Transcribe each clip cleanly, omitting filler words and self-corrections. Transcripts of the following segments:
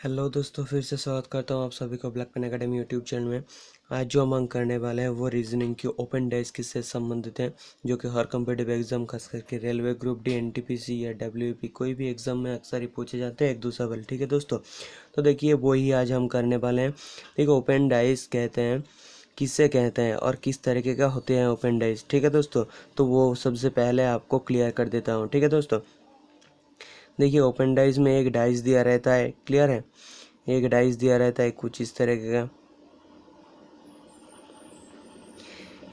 Hello दोस्तों, फिर से स्वागत करता हूँ आप सभी को black pen academy YouTube channel में। आज जो हम अंक करने वाले हैं वो रीजनिंग की ओपन डाइस किससे संबंधित हैं, जो कि हर कम्पिटिटिव एग्जाम खास करके रेलवे ग्रुप डी, एनटीपीसी या डब्ल्यूपी कोई भी एग्जाम में अक्सर ही पूछे जाते हैं एक दूसरा वाले। ठीक है दोस्तों, तो देखिए वही आज हम करने वाले हैं। देखिए ओपन डाइस कहते हैं किससे कहते हैं और किस तरीके का होते हैं ओपन डाइस। ठीक है दोस्तों, तो वो सबसे पहले आपको क्लियर कर देता हूँ। ठीक है दोस्तों, देखिए ओपन डाइस में एक डाइस दिया रहता है, क्लियर है। एक डाइस दिया रहता है कुछ इस तरीके का।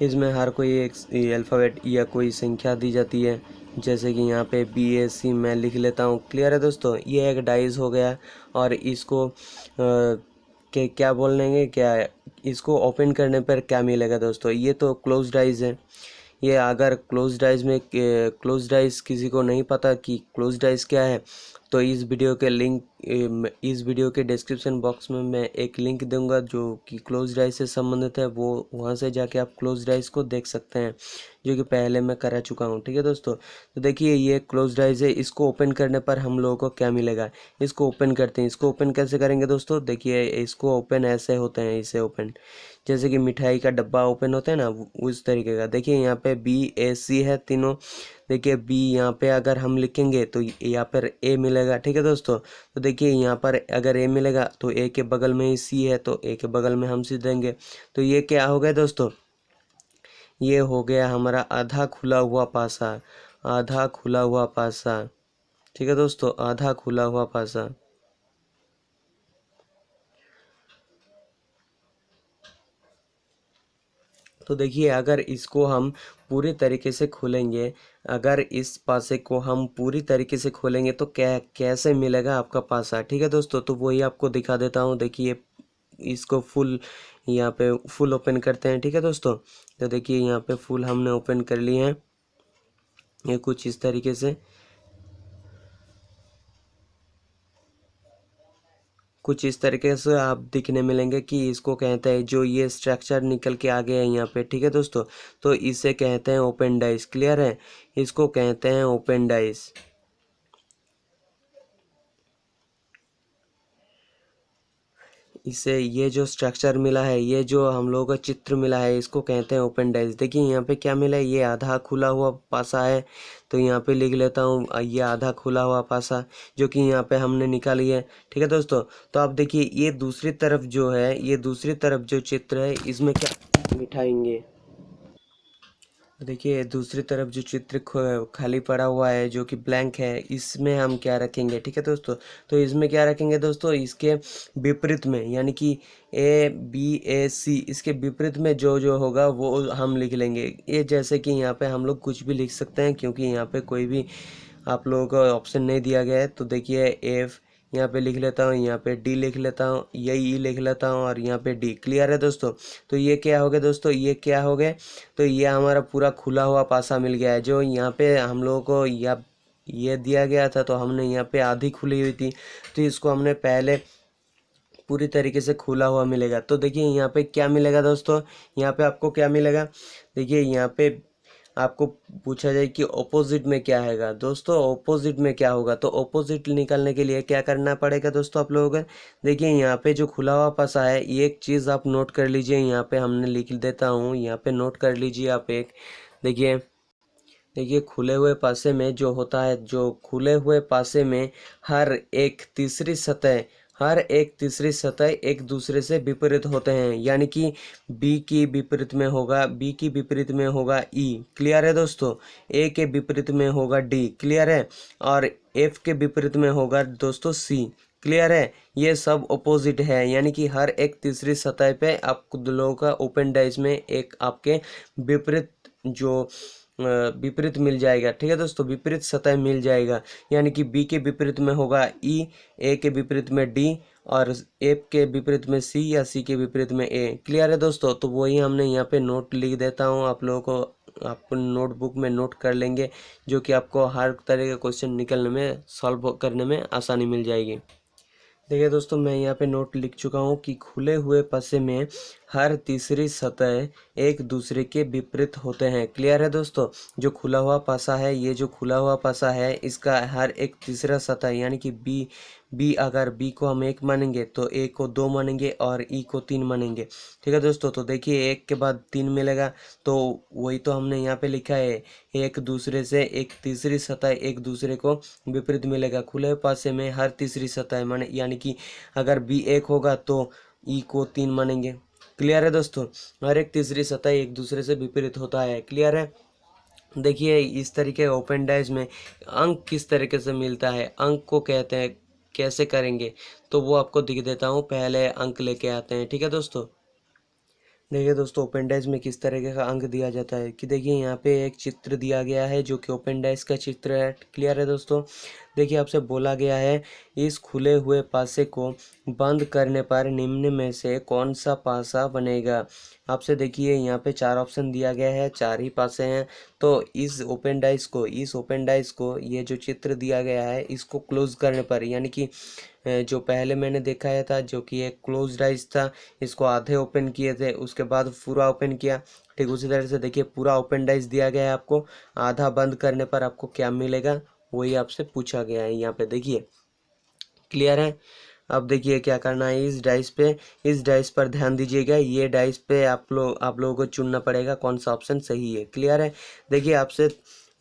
इसमें हर कोई एक अल्फ़ाबेट या कोई संख्या दी जाती है, जैसे कि यहाँ पे BAC मैं लिख लेता हूँ। क्लियर है दोस्तों, ये एक डाइस हो गया। और इसको के क्या बोल लेंगे, क्या इसको ओपन करने पर क्या मिलेगा दोस्तों, ये तो क्लोज डाइस है। ये अगर क्लोज डाइस में क्लोज डाइस किसी को नहीं पता कि क्लोज डाइस क्या है, तो इस वीडियो के लिंक इस वीडियो के डिस्क्रिप्शन बॉक्स में मैं एक लिंक दूंगा जो कि क्लोज डाइस से संबंधित है। वो वहां से जाके आप क्लोज डाइस को देख सकते हैं, जो कि पहले मैं करा चुका हूं। ठीक है दोस्तों, तो देखिए ये क्लोज डाइस है। इसको ओपन करने पर हम लोगों को क्या मिलेगा, इसको ओपन करते हैं। इसको ओपन कैसे करेंगे दोस्तों, देखिए इसको ओपन ऐसे होते हैं, इसे ओपन जैसे कि मिठाई का डब्बा ओपन होता है ना, उस तरीके का। देखिए यहाँ पे BAC है तीनों। देखिए B यहाँ पे अगर हम लिखेंगे तो यहाँ पर A मिलेगा। ठीक है दोस्तों, तो देखिए यहाँ पर अगर A मिलेगा तो A के बगल में ही C है, तो A के बगल में हम C देंगे। तो ये क्या हो गया दोस्तों, ये हो गया हमारा आधा खुला हुआ पासा। आधा खुला हुआ पासा, ठीक है दोस्तों, आधा खुला हुआ पासा। तो देखिए अगर इसको हम पूरी तरीके से खोलेंगे, अगर इस पासे को हम पूरी तरीके से खोलेंगे तो कैसे मिलेगा आपका पासा। ठीक है दोस्तों, तो वही आपको दिखा देता हूँ। देखिए इसको फुल यहाँ पे फुल ओपन करते हैं। ठीक है दोस्तों, तो देखिए यहाँ पे फुल हमने ओपन कर लिए हैं, ये कुछ इस तरीके से। कुछ इस तरीके से आप दिखने मिलेंगे कि इसको कहते हैं, जो ये स्ट्रक्चर निकल के आ गया है यहाँ पे। ठीक है दोस्तों, तो इसे कहते हैं ओपन डाइस। क्लियर है, इसको कहते हैं ओपन डाइस। इसे ये जो स्ट्रक्चर मिला है, ये जो हम लोगों का चित्र मिला है, इसको कहते हैं ओपन डाइस। देखिए यहाँ पे क्या मिला है, ये आधा खुला हुआ पासा है। तो यहाँ पे लिख लेता हूँ ये आधा खुला हुआ पासा, जो कि यहाँ पे हमने निकाली है। ठीक है दोस्तों, तो आप देखिए ये दूसरी तरफ जो है, ये दूसरी तरफ जो चित्र है, इसमें क्या बिठाएंगे। देखिए दूसरी तरफ जो चित्र खाली पड़ा हुआ है, जो कि ब्लैंक है, इसमें हम क्या रखेंगे। ठीक है दोस्तों, तो इसमें क्या रखेंगे दोस्तों, इसके विपरीत में, यानी कि ABAC, इसके विपरीत में जो जो होगा वो हम लिख लेंगे। ये जैसे कि यहाँ पे हम लोग कुछ भी लिख सकते हैं, क्योंकि यहाँ पे कोई भी आप लोगों को ऑप्शन नहीं दिया गया है। तो देखिए F यहाँ पे लिख लेता हूँ, यहाँ पे D लिख लेता हूँ, ये E लिख लेता हूँ, और यहाँ पे D। क्लियर है दोस्तों, तो ये क्या हो गया दोस्तों, ये क्या हो गया, तो ये हमारा पूरा खुला हुआ पासा मिल गया है। जो यहाँ पे हम लोगों को ये दिया गया था, तो हमने यहाँ पे आधी खुली हुई थी, तो इसको हमने पहले पूरी तरीके से खुला हुआ मिलेगा। तो देखिए यहाँ पे क्या मिलेगा दोस्तों, यहाँ पे आपको क्या मिलेगा। देखिए यहाँ पे आपको पूछा जाए कि ऑपोजिट में क्या है दोस्तों, ऑपोजिट में क्या होगा, तो ऑपोजिट निकालने के लिए क्या करना पड़ेगा दोस्तों आप लोगों को। देखिए यहाँ पे जो खुला हुआ पासा है, ये एक चीज़ आप नोट कर लीजिए, यहाँ पे हमने लिख देता हूँ, यहाँ पे नोट कर लीजिए आप एक। देखिए देखिए खुले हुए पासे में जो होता है, जो खुले हुए पासे में हर एक तीसरी सतह, हर एक तीसरी सतह एक दूसरे से विपरीत होते हैं। यानी कि B की विपरीत में होगा, B की विपरीत में होगा E। क्लियर है दोस्तों, A के विपरीत में होगा D। क्लियर है, और F के विपरीत में होगा दोस्तों C। क्लियर है, ये सब ऑपोजिट है, यानी कि हर एक तीसरी सतह पे आपको लोगों का ओपन डाइस में एक आपके विपरीत जो विपरीत मिल जाएगा। ठीक है दोस्तों, विपरीत सतह मिल जाएगा, यानी कि B के विपरीत में होगा E, A के विपरीत में D, और F के विपरीत में C, या C के विपरीत में A। क्लियर है दोस्तों, तो वही हमने यहाँ पे नोट लिख देता हूँ आप लोगों को, आप नोटबुक में नोट कर लेंगे, जो कि आपको हर तरह के क्वेश्चन निकलने में, सॉल्व करने में आसानी मिल जाएगी। देखिए दोस्तों, मैं यहाँ पे नोट लिख चुका हूँ कि खुले हुए पासे में हर तीसरी सतह एक दूसरे के विपरीत होते हैं। क्लियर है दोस्तों, जो खुला हुआ पासा है, ये जो खुला हुआ पासा है, इसका हर एक तीसरा सतह, यानी कि बी, अगर बी को हम 1 मानेंगे तो ए को 2 मानेंगे और ई को 3 मानेंगे। ठीक है दोस्तों, तो देखिए 1 के बाद 3 मिलेगा, तो वही तो हमने यहाँ पे लिखा है, एक दूसरे से एक तीसरी सतह एक दूसरे को विपरीत मिलेगा। खुले पासे में हर तीसरी सतह माने, यानी कि अगर बी 1 होगा तो ई को 3 मानेंगे। क्लियर है दोस्तों, हर एक तीसरी सतह एक दूसरे से विपरीत होता है। क्लियर है। देखिए इस तरीके ओपन डाइज में अंक किस तरीके से मिलता है, अंक को कहते हैं, कैसे करेंगे तो वो आपको दिख देता हूँ। पहले अंक लेके आते हैं। ठीक है दोस्तों, देखिए दोस्तों ओपन डाइज में किस तरीके का अंक दिया जाता है कि देखिए यहाँ पे एक चित्र दिया गया है जो कि ओपन डाइज का चित्र है। क्लियर है दोस्तों, देखिए आपसे बोला गया है इस खुले हुए पासे को बंद करने पर निम्न में से कौन सा पासा बनेगा। आपसे देखिए यहाँ पे 4 ऑप्शन दिया गया है, 4 ही पासे हैं। तो इस ओपन डाइज को ये जो चित्र दिया गया है इसको क्लोज करने पर, यानी कि जो पहले मैंने दिखाया था जो कि एक क्लोज डाइज था, इसको आधे ओपन किए थे, उसके बाद पूरा ओपन किया। ठीक उसी तरह से देखिए पूरा ओपन डाइज दिया गया है आपको, आधा बंद करने पर आपको क्या मिलेगा वही आपसे पूछा गया है यहाँ पे। देखिए क्लियर है। अब देखिए क्या करना है, इस डाइस पर ध्यान दीजिएगा। ये डाइस पे आप लोगों को चुनना पड़ेगा कौन सा ऑप्शन सही है। क्लियर है। देखिए आपसे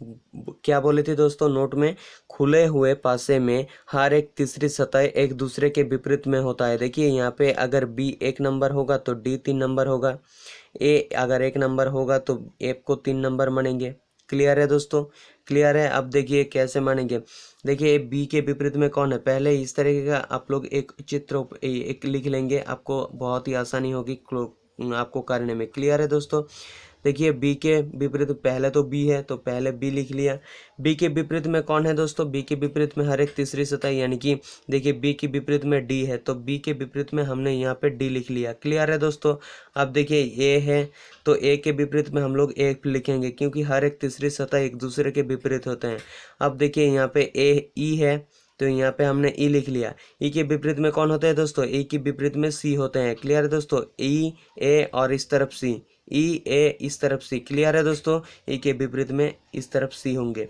क्या बोले थे दोस्तों नोट में, खुले हुए पासे में हर एक तीसरी सतह एक दूसरे के विपरीत में होता है। देखिए यहाँ पे अगर बी 1 नंबर होगा तो डी 3 नंबर होगा, ए अगर 1 नंबर होगा तो ए को 3 नंबर मानेंगे। क्लियर है दोस्तों, क्लियर है। अब देखिए कैसे मानेंगे, देखिए बी के विपरीत में कौन है, पहले इस तरीके का आप लोग एक चित्र एक लिख लेंगे, आपको बहुत ही आसानी होगी आपको करने में। क्लियर है दोस्तों, देखिए बी के विपरीत पहले तो बी है तो पहले बी लिख लिया। बी के विपरीत में कौन है दोस्तों, बी के विपरीत में हर एक तीसरी सतह, यानी कि देखिए बी के विपरीत में डी है तो बी के विपरीत में हमने यहाँ पे डी लिख लिया। क्लियर है दोस्तों। अब देखिए ए है तो ए के विपरीत में हम लोग ए लिखेंगे क्योंकि हर एक तीसरी सतह एक दूसरे के विपरीत होते हैं। अब देखिए यहाँ पे ए ई है तो यहाँ पे हमने ई लिख लिया। ई के विपरीत में कौन होते हैं दोस्तों, ई के विपरीत में सी होते हैं। क्लियर है दोस्तों, ई ए और इस तरफ सी, ई ए इस तरफ सी। क्लियर है दोस्तों, ई के विपरीत में इस तरफ सी होंगे।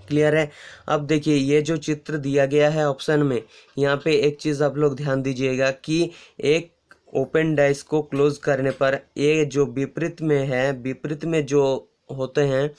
क्लियर है। अब देखिए ये जो चित्र दिया गया है ऑप्शन में, यहाँ पे एक चीज़ आप लोग ध्यान दीजिएगा कि एक ओपन डाइस को क्लोज करने पर ये जो विपरीत में है, विपरीत में जो होते हैं,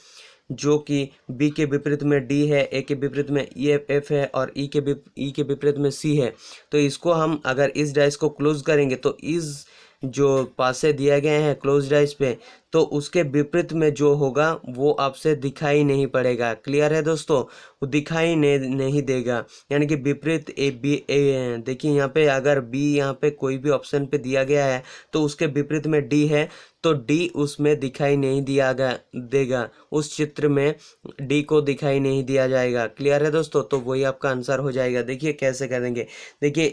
जो कि बी के विपरीत में डी है, ए के विपरीत में ई एफ है और ई के विपरीत में सी है, तो इसको हम अगर इस डाइस को क्लोज करेंगे तो इस जो पासे दिए गए हैं क्लोज डाइस पे, तो उसके विपरीत में जो होगा वो आपसे दिखाई नहीं पड़ेगा। क्लियर है दोस्तों, वो दिखाई नहीं देगा, यानी कि विपरीत ए बी ए। देखिए यहाँ पे अगर बी यहाँ पे कोई भी ऑप्शन पे दिया गया है तो उसके विपरीत में डी है तो डी उसमें दिखाई नहीं देगा, उस चित्र में डी को दिखाई नहीं दिया जाएगा। क्लियर है दोस्तों, तो वही आपका आंसर हो जाएगा। देखिए कैसे करेंगे, देखिए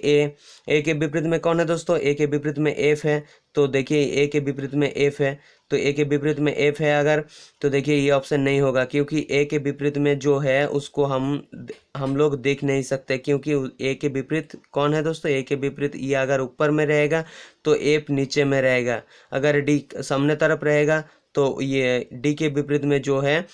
ए के विपरीत में कौन है दोस्तों, ए के विपरीत में एफ है, तो देखिए ए के विपरीत में एफ है तो ए के विपरीत में एफ है अगर, तो देखिए ये ऑप्शन नहीं होगा क्योंकि ए के विपरीत में जो है उसको हम लोग देख नहीं सकते, क्योंकि ए के विपरीत कौन है दोस्तों, ए के विपरीत ये अगर ऊपर में रहेगा तो एफ नीचे में रहेगा, अगर डी सामने तरफ रहेगा तो ये डी के विपरीत में जो है,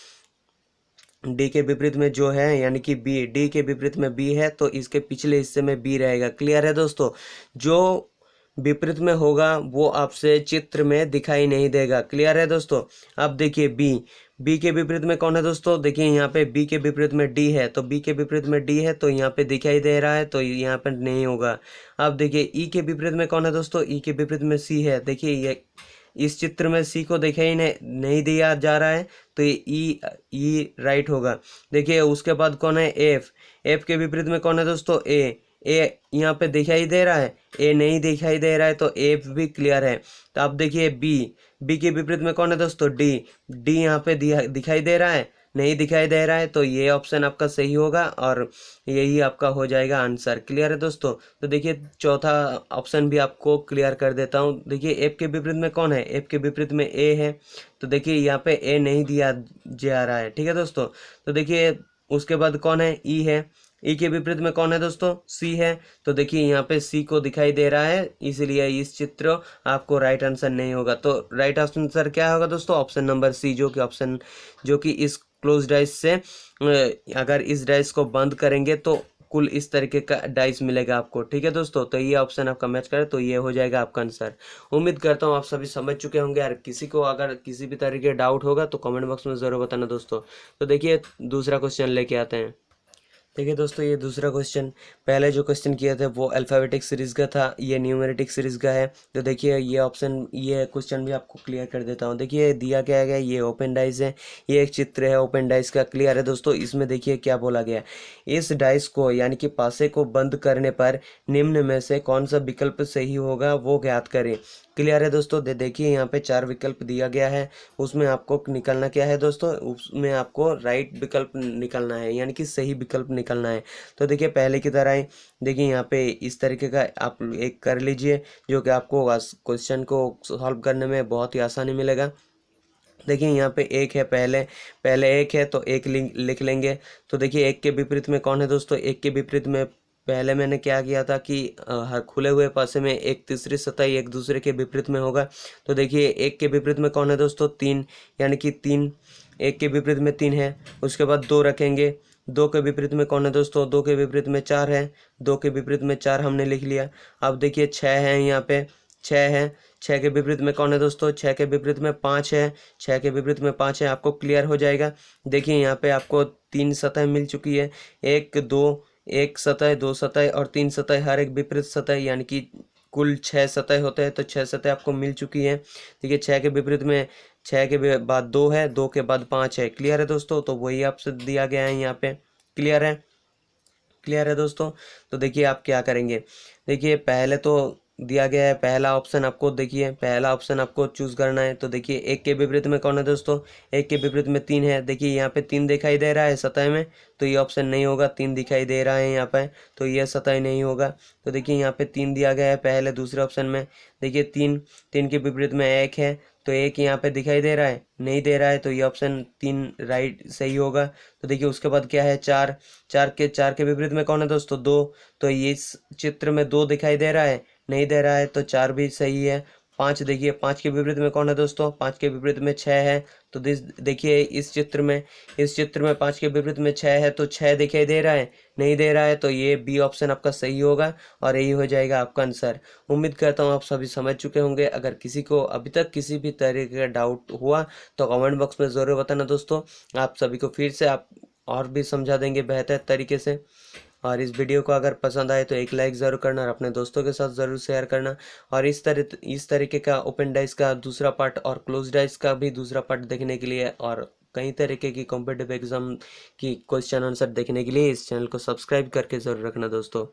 डी के विपरीत में जो है यानी कि बी, डी के विपरीत में बी है तो इसके पिछले हिस्से में बी रहेगा। क्लियर है दोस्तों, जो विपरीत में होगा वो आपसे चित्र में दिखाई नहीं देगा। क्लियर है दोस्तों। अब देखिए बी के विपरीत में कौन है दोस्तों, देखिए यहाँ पे बी के विपरीत में डी है तो बी के विपरीत में डी है तो यहाँ पे दिखाई दे रहा है तो यहाँ पे नहीं होगा। अब देखिए ई के विपरीत में कौन है दोस्तों, ई के विपरीत में सी है, देखिए ये इस चित्र में सी को दिखाई नहीं दिया जा रहा है तो ये ई राइट होगा। देखिए उसके बाद कौन है एफ के विपरीत में कौन है दोस्तों, ए यहाँ पे दिखाई दे रहा है, ए नहीं दिखाई दे रहा है तो एफ भी क्लियर है। तो अब देखिए बी के विपरीत में कौन है दोस्तों, डी यहाँ पे दिखाई दे रहा है, नहीं दिखाई दे रहा है तो ये ऑप्शन आपका सही होगा और यही आपका हो जाएगा आंसर। क्लियर है दोस्तों। तो देखिए चौथा ऑप्शन भी आपको क्लियर कर देता हूँ। देखिए एफ के विपरीत में कौन है, एफ के विपरीत में ए है तो देखिए यहाँ पे ए नहीं दिया जा रहा है। ठीक है दोस्तों, तो देखिए उसके बाद कौन है, ई है, ई के विपरीत में कौन है दोस्तों, सी है, तो देखिए यहाँ पे सी को दिखाई दे रहा है इसलिए इस चित्र आपको राइट आंसर नहीं होगा। तो राइट आंसर क्या होगा दोस्तों, ऑप्शन नंबर सी, जो कि इस क्लोज डाइस से अगर इस डाइस को बंद करेंगे तो कुल इस तरीके का डाइस मिलेगा आपको। ठीक है दोस्तों, तो ये ऑप्शन आपका मैच करे तो ये हो जाएगा आपका आंसर। उम्मीद करता हूँ आप सभी समझ चुके होंगे यार। किसी को अगर किसी भी तरीके डाउट होगा तो कमेंट बॉक्स में ज़रूर बताना दोस्तों। तो देखिए दूसरा क्वेश्चन लेके आते हैं। देखिए दोस्तों, ये दूसरा क्वेश्चन, पहले जो क्वेश्चन किया था वो अल्फ़ाबेटिक सीरीज़ का था, ये न्यूमेरिटिक सीरीज़ का है। तो देखिए ये ऑप्शन, ये क्वेश्चन भी आपको क्लियर कर देता हूँ। देखिए दिया क्या गया, ये ओपन डाइस है, ये एक चित्र है ओपन डाइस का। क्लियर है दोस्तों। इसमें देखिए क्या बोला गया, इस डाइस को यानी कि पासे को बंद करने पर निम्न में से कौन सा विकल्प सही होगा वो ज्ञात करें। क्लियर है दोस्तों। देखिए यहाँ पे 4 विकल्प दिया गया है, उसमें आपको निकलना क्या है दोस्तों, उसमें आपको राइट विकल्प निकलना है, यानी कि सही विकल्प निकलना है। तो देखिए पहले की तरह ही देखिए यहाँ पे इस तरीके का आप एक कर लीजिए, जो कि आपको क्वेश्चन को सॉल्व करने में बहुत ही आसानी मिलेगा। देखिए यहाँ पे एक है, पहले पहले एक है तो एक लिख लेंगे। तो देखिए एक के विपरीत में कौन है दोस्तों, एक के विपरीत में पहले मैंने क्या किया था कि हर खुले हुए पासे में एक तीसरी सतह एक दूसरे के विपरीत में होगा। तो देखिए एक के विपरीत में कौन है दोस्तों, 3, यानी कि 3, एक के विपरीत में 3 है। उसके बाद 2 रखेंगे, 2 के विपरीत में कौन है दोस्तों, 2 के विपरीत में 4 है, 2 के विपरीत में 4 हमने लिख लिया। अब देखिए 6 है, यहाँ पे 6 है, 6 के विपरीत में कौन है दोस्तों, 6 के विपरीत में 5 है, 6 के विपरीत में 5 है। आपको क्लियर हो जाएगा। देखिए यहाँ पे आपको 3 सतह मिल चुकी है, एक दो, एक सतह, 2 सतह और 3 सतह, हर एक विपरीत सतह, यानी कि कुल 6 सतह होते हैं। तो 6 सतह आपको मिल चुकी है। देखिए 6 के विपरीत में 6 के बाद 2 है, 2 के बाद 5 है। क्लियर है दोस्तों। तो वही आपसे दिया गया है यहाँ पे। क्लियर है, क्लियर है दोस्तों। तो देखिए आप क्या करेंगे, देखिए पहले तो दिया गया है पहला ऑप्शन, आपको देखिए पहला ऑप्शन आपको चूज करना है। तो देखिए एक के विपरीत में कौन है दोस्तों, एक के विपरीत में 3 है। देखिए यहाँ पे 3 दिखाई दे रहा है सतह में, तो ये ऑप्शन नहीं होगा। 3 दिखाई दे रहा है यहाँ पे, तो ये सतह नहीं होगा। तो देखिए यहाँ पे 3 दिया गया है पहले दूसरे ऑप्शन में। देखिए 3, 3 के विपरीत में 1 है, तो एक यहाँ पे दिखाई दे रहा है, नहीं दे रहा है, तो ये ऑप्शन 3 राइट सही होगा। तो देखिए उसके बाद क्या है, 4, 4 के विपरीत में कौन है दोस्तों, 2, तो ये इस चित्र में 2 दिखाई दे रहा है, नहीं दे रहा है, तो 4 भी सही है। 5, देखिए 5 के विपरीत में कौन है दोस्तों, 5 के विपरीत में 6 है। तो देखिए इस चित्र में 5 के विपरीत में 6 है, तो 6 दिखाई दे रहा है, नहीं दे रहा है, तो ये बी ऑप्शन आपका सही होगा और यही हो जाएगा आपका आंसर। उम्मीद करता हूँ आप सभी समझ चुके होंगे। अगर किसी को अभी तक किसी भी तरीके का डाउट हुआ तो कमेंट बॉक्स में ज़रूर बताना दोस्तों। आप सभी को फिर से आप और भी समझा देंगे बेहतर तरीके से। और इस वीडियो को अगर पसंद आए तो एक लाइक ज़रूर करना और अपने दोस्तों के साथ ज़रूर शेयर करना। और इस तरीके का ओपन डाइस का दूसरा पार्ट और क्लोज डाइस का भी दूसरा पार्ट देखने के लिए और कई तरीके की कॉम्पिटिटिव एग्जाम की क्वेश्चन आंसर देखने के लिए इस चैनल को सब्सक्राइब करके ज़रूर रखना दोस्तों।